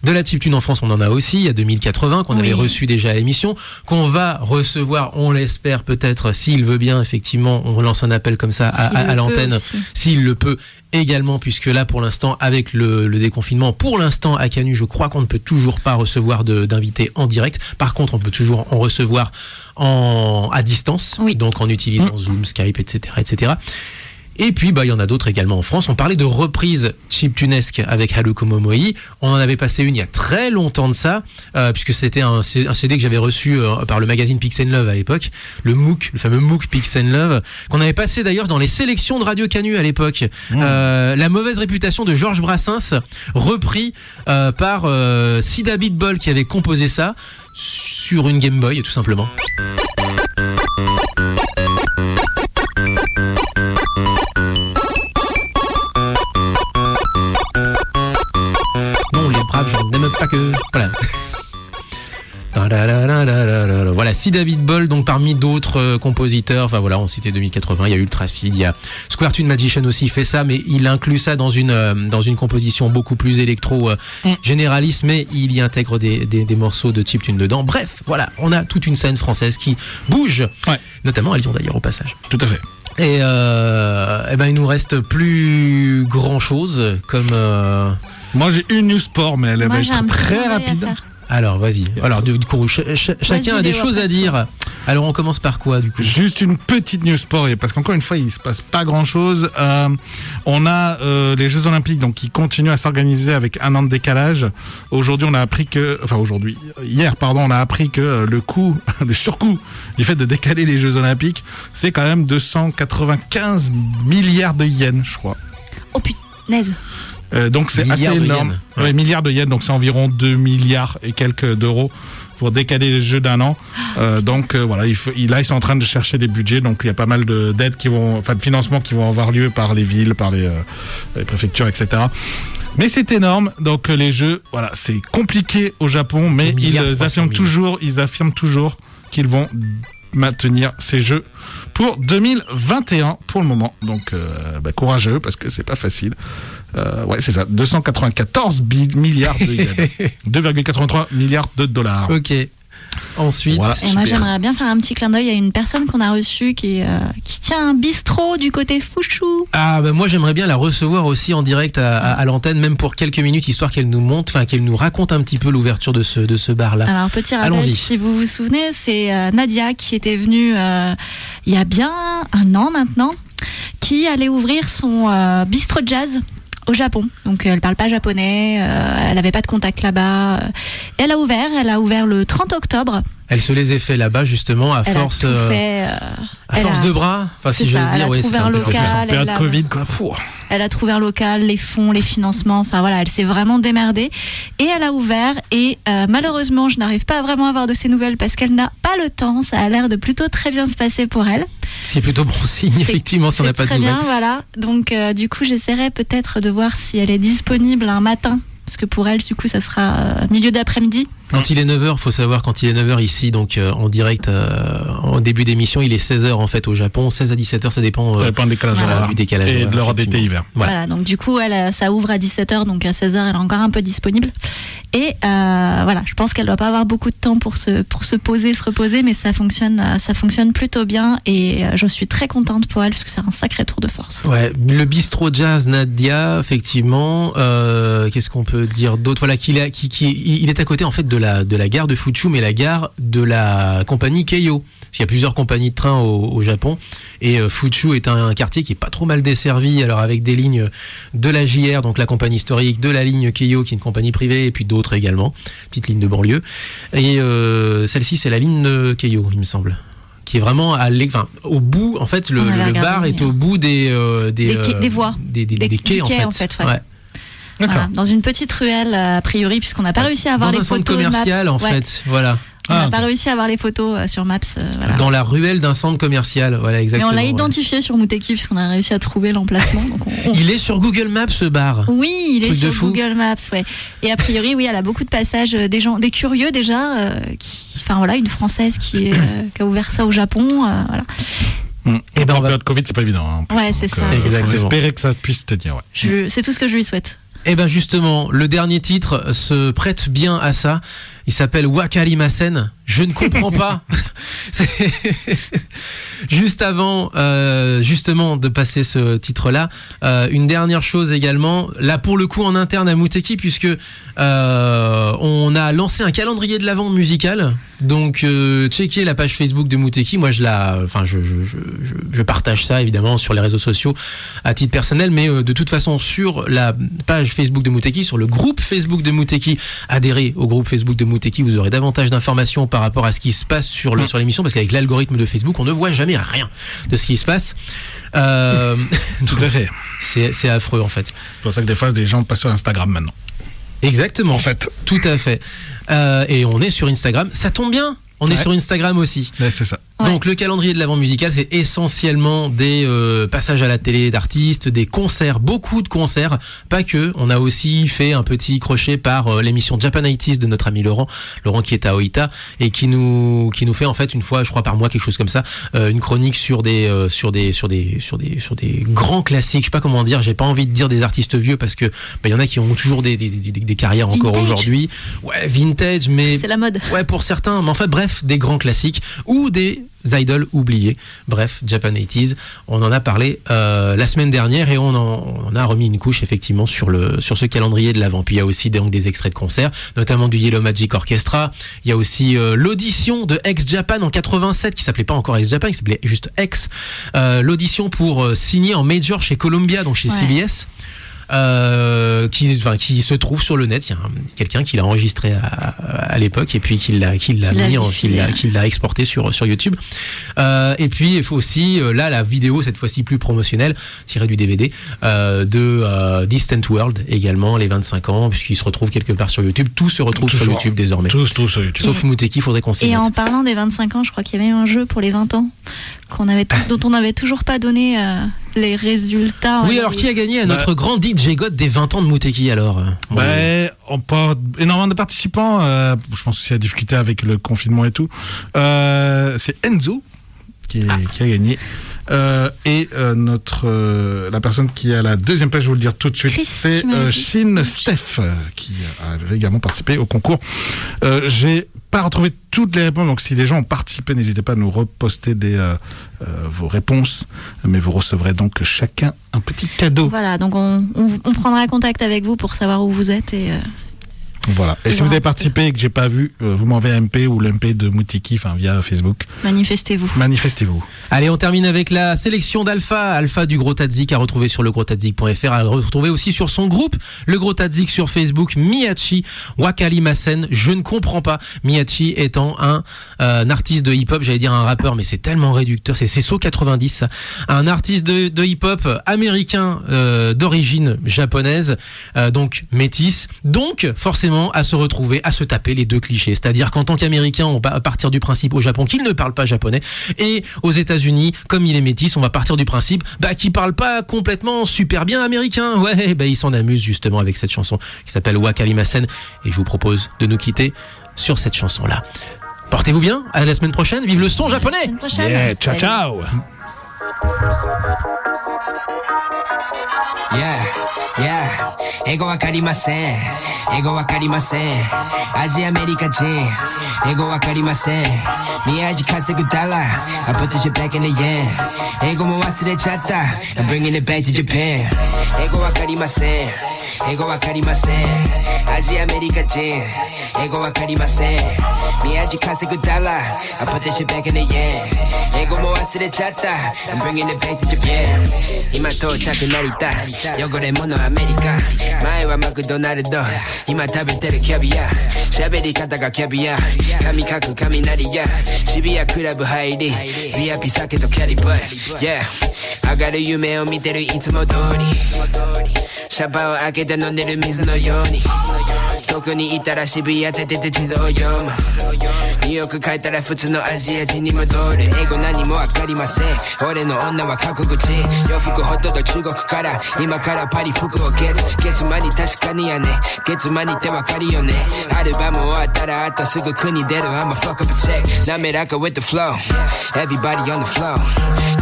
De la chiptune en France, on en a aussi, il y a 2080 qu'on avait reçu déjà à l'émission, qu'on va recevoir, on l'espère peut-être, s'il veut bien, effectivement, on lance un appel comme ça à l'antenne, s'il le peut également, puisque là, pour l'instant, avec le déconfinement, pour l'instant, à Canu, je crois qu'on ne peut toujours pas recevoir d'invités en direct. Par contre, on peut toujours en recevoir à distance, donc en utilisant Zoom, Skype, etc. Et puis, il y en a d'autres également en France. On parlait de reprises chiptunesques avec Haruko Momoi. On en avait passé une il y a très longtemps de ça, puisque c'était un CD que j'avais reçu par le magazine Pix & Love à l'époque, le fameux MOOC Pix & Love, qu'on avait passé d'ailleurs dans les sélections de Radio Canu à l'époque. La mauvaise réputation de Georges Brassens, repris par Sida Beatball qui avait composé ça sur une Game Boy, tout simplement. Je n'aime pas que... Voilà, Sida Beatball, donc parmi d'autres compositeurs, enfin voilà, on citait 2080, il y a Ultracid, il y a Square Tune Magician aussi fait ça, mais il inclut ça dans une composition beaucoup plus électro généraliste, mais il y intègre des morceaux de chiptune dedans. Bref, voilà, on a toute une scène française qui bouge, notamment à Lyon d'ailleurs au passage. Tout à fait. Et il nous reste plus grand chose comme... Moi j'ai une news sport, mais elle va être très rapide. Alors vas-y. Alors du coup chacun a des choses à dire. Alors on commence par quoi du coup ? Juste une petite news sport, parce qu'encore une fois il se passe pas grand chose. On a les Jeux Olympiques donc qui continuent à s'organiser avec un an de décalage. Aujourd'hui on a appris hier on a appris que le surcoût du fait de décaler les Jeux Olympiques, c'est quand même 295 milliards de yens, je crois. Oh punaise. Donc c'est assez énorme. Milliards de yens, donc c'est environ 2 milliards et quelques d'euros pour décaler les Jeux d'un an. Donc voilà, ils sont en train de chercher des budgets, donc il y a pas mal d'aides de financements qui vont avoir lieu par les villes, par les préfectures, etc. Mais c'est énorme, donc les Jeux, voilà, c'est compliqué au Japon, mais ils affirment toujours qu'ils vont maintenir ces Jeux pour 2021 pour le moment. Donc courageux parce que c'est pas facile. C'est ça, 294 milliards de yens, 2,83 milliards de dollars. Ok. Ensuite, voilà, et moi j'aimerais bien faire un petit clin d'œil à une personne qu'on a reçue qui tient un bistrot du côté Fouchou. Moi j'aimerais bien la recevoir aussi en direct à l'antenne, même pour quelques minutes, histoire qu'elle nous raconte un petit peu l'ouverture de ce bar-là. Alors petit rappel, si vous vous souvenez, c'est Nadia qui était venue il y a bien un an maintenant, qui allait ouvrir son bistrot jazz au Japon. Donc elle parle pas japonais, elle avait pas de contact là-bas. Elle a ouvert le 30 octobre. Elle se les a fait là-bas justement à force de bras, si j'ose dire. Elle a trouvé un local, période Covid quoi. Elle a trouvé un local, les fonds, les financements, enfin voilà, elle s'est vraiment démerdée et elle a ouvert et malheureusement je n'arrive pas vraiment à avoir de ses nouvelles parce qu'elle n'a pas le temps. Ça a l'air de plutôt très bien se passer pour elle. C'est plutôt bon signe effectivement si on n'a pas de nouvelles. Très bien, voilà. Donc du coup j'essaierai peut-être de voir si elle est disponible un matin. Parce que pour elle, du coup, ça sera milieu d'après-midi. Quand il est 9h, faut savoir, quand il est 9h ici, donc en direct, en début d'émission, il est 16h en fait au Japon, 16 à 17h, ça dépend du décalage et de l'heure d'été hiver. Voilà, donc du coup, ça ouvre à 17h, donc à 16h, elle est encore un peu disponible. Et voilà, je pense qu'elle doit pas avoir beaucoup de temps pour se poser, se reposer, mais ça fonctionne plutôt bien et je suis très contente pour elle parce que c'est un sacré tour de force. Ouais, le bistrot jazz Nadia, effectivement, qu'est-ce qu'on peut dire d'autre ? Voilà, il est à côté en fait de la gare de Fuchu, mais la gare de la compagnie Keio qu'il y a plusieurs compagnies de train au Japon. Et Fuchu est un quartier qui est pas trop mal desservi, alors avec des lignes de la JR, donc la compagnie historique, de la ligne Keio, qui est une compagnie privée, et puis d'autres également, petite ligne de banlieue. Et celle-ci, c'est la ligne de Keio, il me semble, qui est vraiment au bout. En fait, le bar est au bout des voies, des quais en fait. Ouais. Voilà, dans une petite ruelle a priori, puisqu'on n'a pas réussi à avoir les photos. Dans un centre commercial en fait, voilà. On n'a pas réussi à avoir les photos sur Maps. Voilà. Dans la ruelle d'un centre commercial, voilà, exactement. Et on l'a identifié sur Muteki puisqu'on a réussi à trouver l'emplacement. Donc Il est sur Google Maps, ce bar. Oui, il est sur Google Maps, ouais. Et a priori, oui, elle a beaucoup de passages, des curieux déjà, une Française qui a ouvert ça au Japon, voilà. Et en période Covid, c'est pas évident. Hein, ouais, c'est ça. Exactement. J'espérais que ça puisse te dire. Ouais. C'est tout ce que je lui souhaite. Et ben justement, le dernier titre se prête bien à ça. Il s'appelle Wakarimasen. Je ne comprends pas. Juste avant, justement, de passer ce titre-là, une dernière chose également, là pour le coup en interne à Muteki, puisque on a lancé un calendrier de l'Avent musical. Donc, checkez la page Facebook de Muteki. Moi, je partage ça évidemment sur les réseaux sociaux à titre personnel, mais de toute façon sur la page Facebook de Muteki, sur le groupe Facebook de Muteki, adhérez au groupe Facebook de Muteki, vous aurez davantage d'informations par rapport à ce qui se passe sur l'émission, parce qu'avec l'algorithme de Facebook, on ne voit jamais rien de ce qui se passe. Tout à fait. C'est affreux en fait. C'est pour ça que des fois, des gens passent sur Instagram maintenant. Exactement. En fait. Tout à fait. Et on est sur Instagram. Ça tombe bien. On est sur Instagram aussi. Ouais, c'est ça. Donc le calendrier de l'Avent musical, c'est essentiellement des passages à la télé d'artistes, des concerts, beaucoup de concerts, pas que. On a aussi fait un petit crochet par l'émission Japan 80s de notre ami Laurent qui est à Oita et qui nous fait en fait une fois, je crois par mois, quelque chose comme ça, une chronique sur des grands classiques. Je sais pas comment dire, j'ai pas envie de dire des artistes vieux parce que y en a qui ont toujours des carrières encore aujourd'hui. Ouais, vintage, mais c'est la mode. Ouais, pour certains, mais enfin bref, des grands classiques ou des idoles oubliés. Bref, Japan 80s, on en a parlé la semaine dernière et on en a remis une couche effectivement sur ce calendrier de l'Avent. Puis il y a aussi donc des extraits de concerts, notamment du Yellow Magic Orchestra. Il y a aussi l'audition de X Japan en 87 qui s'appelait pas encore X Japan, qui s'appelait juste X. L'audition pour signer en major chez Columbia, donc chez CBS. Qui se trouve sur le net. Il y a quelqu'un qui l'a enregistré à l'époque et puis qui l'a exporté sur YouTube. Et puis il faut aussi la vidéo, cette fois-ci plus promotionnelle, tirée du DVD de Distant World également, les 25 ans, puisqu'il se retrouve quelque part sur YouTube. Tout se retrouve sur YouTube désormais. Tout se trouve sur YouTube. Sauf Muteki, il faudrait qu'on s'y mette. Et en parlant des 25 ans, je crois qu'il y avait un jeu pour les 20 ans dont on n'avait toujours pas donné les résultats. Oui, alors qui a gagné notre grand DJ God des 20 ans de Muteki alors on porte énormément de participants. Je pense aussi à discuter avec le confinement et tout. C'est Enzo qui a gagné. Et la personne qui a la deuxième place, je vais vous le dire tout de suite, c'est Shin Steph qui a également participé au concours. J'ai pas retrouvé toutes les réponses, donc si des gens ont participé, n'hésitez pas à nous reposter vos réponses, mais vous recevrez donc chacun un petit cadeau. Voilà, donc on prendra contact avec vous pour savoir où vous êtes et voilà. Et si vous avez participé et que j'ai pas vu, vous m'envoyez un MP ou l'MP de Muteki, via Facebook. Manifestez-vous. Allez, on termine avec la sélection d'Alpha du Gros Tadzik à retrouver sur legrostadzik.fr, à retrouver aussi sur son groupe, le Gros Tadzik sur Facebook. Miyachi Wakarimasen, je ne comprends pas. Miyachi étant un artiste de hip-hop, j'allais dire un rappeur, mais c'est tellement réducteur, c'est So 90 ça. Un artiste de hip-hop américain d'origine japonaise, donc métis, donc forcément à se retrouver, à se taper les deux clichés. C'est-à-dire qu'en tant qu'Américain, on va partir du principe au Japon qu'il ne parle pas japonais, et aux États-Unis, comme il est métis, on va partir du principe qu'il parle pas complètement super bien américain. Ouais, il s'en amuse justement avec cette chanson qui s'appelle Wakarimasen, et je vous propose de nous quitter sur cette chanson-là. Portez-vous bien, à la semaine prochaine, vive le son japonais. Yeah, ciao ciao. Yeah, 英語わかりません。英語わかりません。アジアアメリカ人。英語わかりません。宮地稼ぐダラ。I put this shit back in the yen。英語も忘れちゃった。I'm bringing it back to Japan。英語わかりません。英語わかりませんアジアアメリカ人英語わかりません宮地稼ぐダラ I put this shit back in the yen 英語も忘れちゃった I'm bringing it back to Japan 今到着成田汚れ物アメリカ前はマクドナルド今食べてるキャビア喋り方がキャビア髪かく雷や渋谷クラブ入りビアピ酒とキャリバイ Yeah 上がる夢を見てるいつも通りシャバを開けて飲んでる水のように東京にいたら渋谷立てて地図を読むニューヨーク帰ったら普通のアジア人に戻る英語何もわかりません俺の女は韓国人洋服ほとんど中国から今からパリ服を月間に確かにやね月間にってわかるよねアルバム終わったらあとすぐ国出る I'm a fuck up a check 滑らか with the flow Everybody on the flow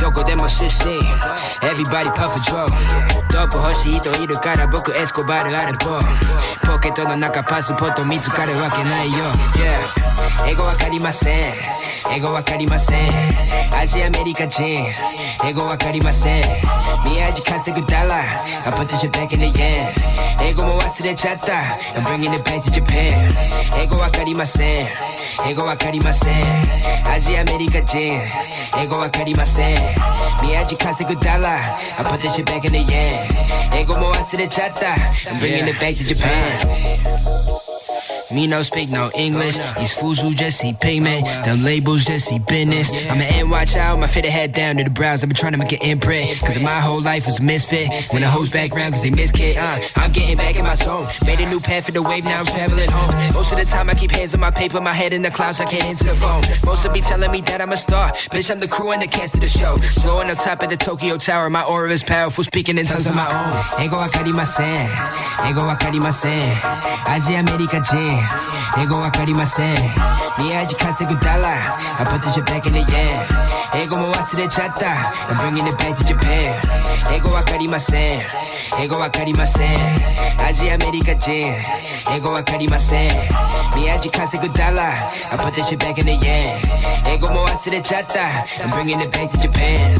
どこでも出身 Everybody puff a draw ドープ欲しい人いるから僕エスコバルあるポケットの中パスポート見つかるわけないよ、yeah、英語わかりません英語わかりませんアジアアメリカ人英語わかりません宮地稼ぐダラ I put this shit back in the yen 英語も忘れちゃった I'm bringing it back to Japan 英語わかりません英語わかりませんアジアアメリカ人英語わかりません宮地稼ぐダラ I put this shit back in the yen 英語も忘れちゃった I'm bringing it back to Japan、Me no speak no English. These fools who just see payment. Them labels just see business. I'm an end watch out, my fitted head down to the brows. I've been trying to make an imprint. Cause my whole life was a misfit. When the hoes back round cause they miss kid. I'm getting back in my zone. Made a new path for the wave, now I'm traveling home. Most of the time I keep hands on my paper, my head in the clouds, I can't answer the phone. Most of be telling me that I'm a star. Bitch, I'm the crew and the cast of the show. Blowing up top at the Tokyo Tower. My aura is powerful, speaking in tongues of my own. 英語わかりません英語わかりませんアジアアメリカ人英語わかりません宮地稼ぐダラ I put this shit back in the yen 英語も忘れちゃった I'm bringing it back to Japan 英語わかりません英語わかりませんアジアアメリカ人英語わかりません宮地稼ぐダラ I put this shit back in the yen 英語も忘れちゃった I'm bringing it back to Japan